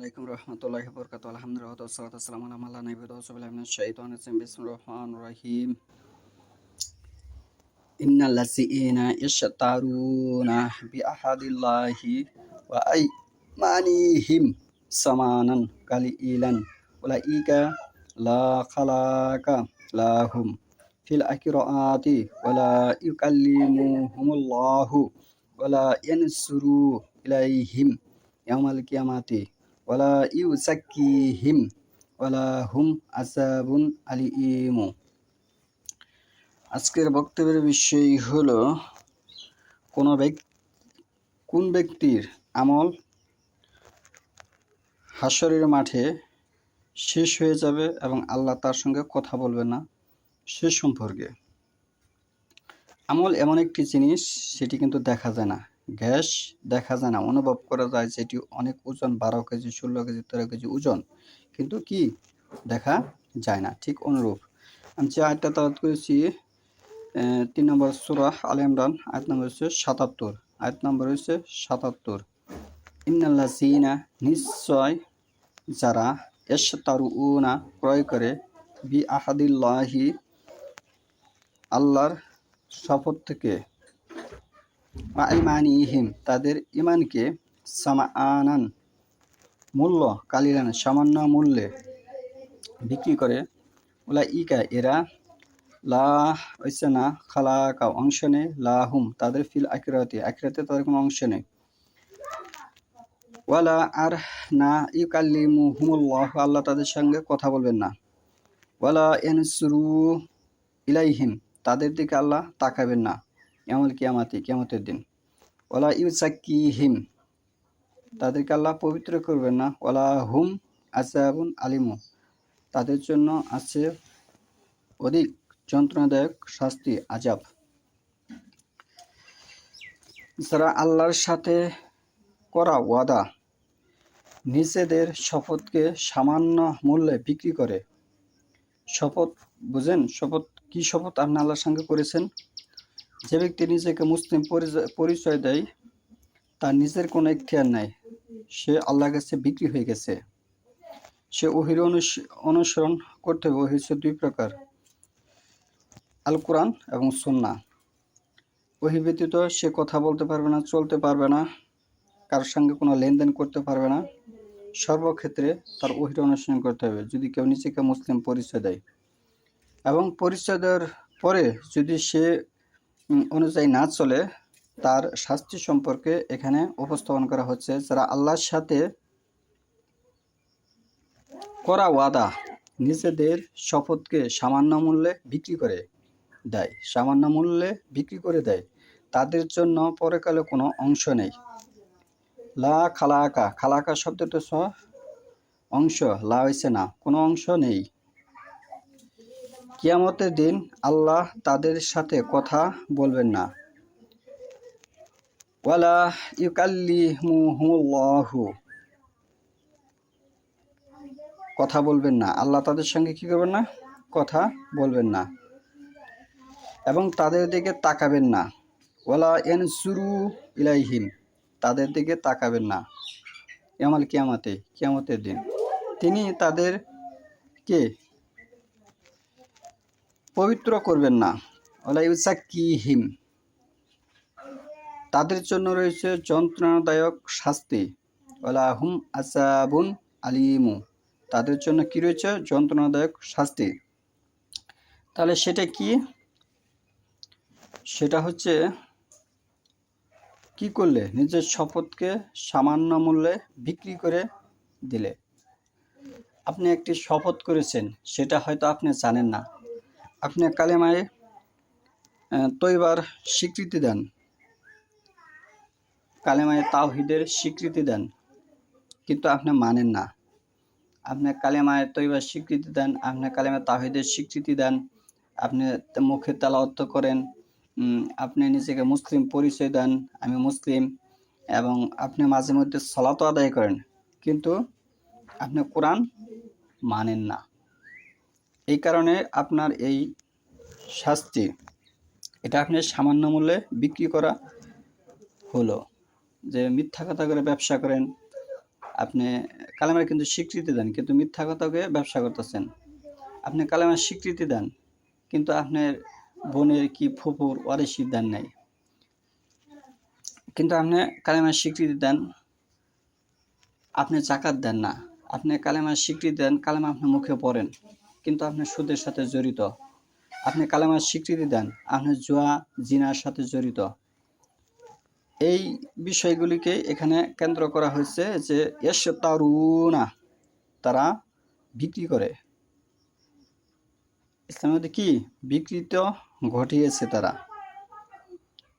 আলাইকুম রহমতুল্লাহি ওয়া বারাকাতুহু আলহামদুলিল্লাহ ওয়া সাল্লাতু ওয়াসসালামু আলা মান লা নাবিয়্যা বা'দাহু আউযু বিল্লাহি মিনাশ শাইতানির রাজিম বিসমিল্লাহির রহমানির রহিম ইন্নাল্লাযীনা ইয়াশতারুনা বিআহাদিল্লাহি ওয়া আইমানিহিম সামানান কালিলান উলাইকা লা খালাকা লাহুম ফিল আখিরাতি ওয়া লা ইউকাল্লিমুহুমুল্লাহু ওয়া লা ইয়ানসুরু ইলাইহিম ইয়াওমাল কিয়ামাতি ওয়ালা ইউযাক্কিহিম ওয়ালা হুম আযাবুন আলীম। আজকের বক্তব্যের বিষয় হলো কোন ব্যক্তির আমল হাশরের মাঠে শেষ হয়ে যাবে এবং আল্লাহ তার সঙ্গে কথা বলবে না সে সম্পর্কে। আমল এমন একটি জিনিস, সেটি কিন্তু দেখা যায় না, গ্যাস দেখা যায় না, অনুভব করা যায় যেটি অনেক ওজন, 12 কেজি, 16 কেজি, 13 কেজি ওজন, কিন্তু কি দেখা যায় না। ঠিক অনুরূপ আমি যে আয়াতটা তেলাওয়াত করেছি 3 নম্বর সূরা আলে ইমরান, আয়াত নম্বর হচ্ছে 77। আয়াত নম্বর হচ্ছে 77। ইন্নাল্লাযীনা, নিশ্চয় যারা, ইয়াশতারুনা ক্রয় করে, বিআহাদিল্লাহি আল্লাহর শপথ থেকে, ওয়া আইমানিহিম তাদের ঈমানকে, সামাআনান মূল্য, কালিলান সামান্য মূল্যে বিক্রি করে, উলাইকা এরা, লা হইছে না, খালাকা অংশ নেই, লাহুম তাদের, ফিল আখিরাতি আখিরাতে তাদের কোনো অংশ নেই, ওয়ালা আর না ইউকাল্লিমুহুমুল্লাহ আল্লাহ তাদের সঙ্গে কথা বলবেন না, ওয়ালা ইয়ানসুরু ইলাইহিম তাদের দিকে আল্লাহ তাকাবেন না, ইয়াউমুল কিয়ামাতি কিয়ামতের দিন, ওয়ালা ইউযাক্কিহিম তাদেরকে আল্লাহ পবিত্র করবেন না, ওয়ালা হুম আযাবুন আলীমু তাদের জন্য আছে অধিক যন্ত্রণাদায়ক শাস্তি, আযাব। যারা আল্লাহর সাথে করা ওয়াদা, নিজেদের শপথকে সামান্য মূল্যে বিক্রি করে, শপথ বুঝেন, শপথ কি শপথ আপনি আল্লাহর সঙ্গে করেছেন? যে ব্যক্তি নিজেকে মুসলিম পরিচয় দেয়, তার নিজের কোনো ইখতিয়ার নাই, সে আল্লাহর কাছে বিক্রি হয়ে গেছে। সে ওহীর অনুসরণ করতে হবে। ওহী হচ্ছে 2 প্রকার, আল কোরআন এবং সুন্নাহ। ওহী ব্যতীত সে কথা বলতে পারবে না, চলতে পারবে না, কারোর সঙ্গে কোনো লেনদেন করতে পারবে না। সর্বক্ষেত্রে তার ওহীর অনুসরণ করতে হবে যদি কেউ নিজেকে মুসলিম পরিচয় দেয়। এবং পরিচয় দেওয়ার পরে যদি সে অনুযায়ী না চলে, তার শাস্তি সম্পর্কে এখানে উপস্থাপন করা হচ্ছে। যারা আল্লাহর সাথে করা ওয়াদা, নিজেদের শপথকে সামান্য মূল্যে বিক্রি করে দেয়, সামান্য মূল্যে বিক্রি করে দেয়, তাদের জন্য পরকালে কোনো অংশ নেই। লা খালাকা, খালাকা শব্দটা অংশ, লা হইছে না, কোনো অংশ নেই। কিয়ামতের দিন আল্লাহ তাদের সাথে কথা বলবেন না, ওয়ালা ইউকাল্লিমুহুমুল্লাহু কথা বলবেন না, আল্লাহ তাদের সঙ্গে কি করবেন না, কথা বলবেন না, এবং তাদের দিকে তাকাবেন না, ওয়ালা ইয়ানসুরু ইলাইহিম তাদের দিকে তাকাবেন না, ইয়াউমাল কিয়ামাতে কিয়ামতের দিন তিনি তাদেরকে পবিত্র করবেন না, ওয়ালা ইউযাক্কিহিম তাদের জন্য রয়েছে যন্ত্রণাদায়ক শাস্তি, ওয়ালা হুম আযাবুন আলীমু তাদের জন্য কি রয়েছে, যন্ত্রণাদায়ক শাস্তি। তাহলে সেটা কি? সেটা হচ্ছে কি করলে, নিজের শপথকে সামান্য মূল্যে বিক্রি করে দিলে। আপনি একটি শপথ করেছেন, সেটা হয়তো আপনি জানেন না, আপনি কালেমায়ে তয়বার স্বীকৃতি দেন, কালেমায়ে তাওহীদের স্বীকৃতি দেন, কিন্তু আপনি মানেন না। আপনি কালেমায়ে তয়বার স্বীকৃতি দেন, আপনি কালেমায়ে তাওহীদের স্বীকৃতি দেন, আপনি মুখে তেলাওয়াত করেন, আপনি নিজেকে মুসলিম পরিচয় দেন, আমি মুসলিম, এবং আপনি মাঝে মধ্যে সালাতও আদায় করেন, কিন্তু আপনি কোরআন মানেন না। এই কারণে আপনার এই শাস্তি, এটা আপনি সামান্য মূল্যে বিক্রি করা হলো। যে মিথ্যা কথা করে ব্যবসা করেন, আপনি কালেমার কিন্তু স্বীকৃতি দেন, কিন্তু মিথ্যা কথাকে ব্যবসা করতেছেন। আপনি কালেমার স্বীকৃতি দেন, কিন্তু আপনার বোনের কি ফুফুর ওয়ারিশি দেন নাই। কিন্তু আপনি কালেমার স্বীকৃতি দেন, আপনি জাকাত দেন না। আপনি কালেমার স্বীকৃতি দেন, কালেমা আপনি মুখে পড়েন, কিন্তু আপনি সুদের সাথে জড়িত। আপনি কালেমার স্বীকৃতি দেন, আপনি জুয়া জিনার সাথে জড়িত। এই বিষয়গুলিকে এখানে কেন্দ্র করা হয়েছে যে ইশতারুনা, তারা বিক্রি করে। ইসলামের মধ্যে কি বিকৃত ঘটিয়েছে তারা।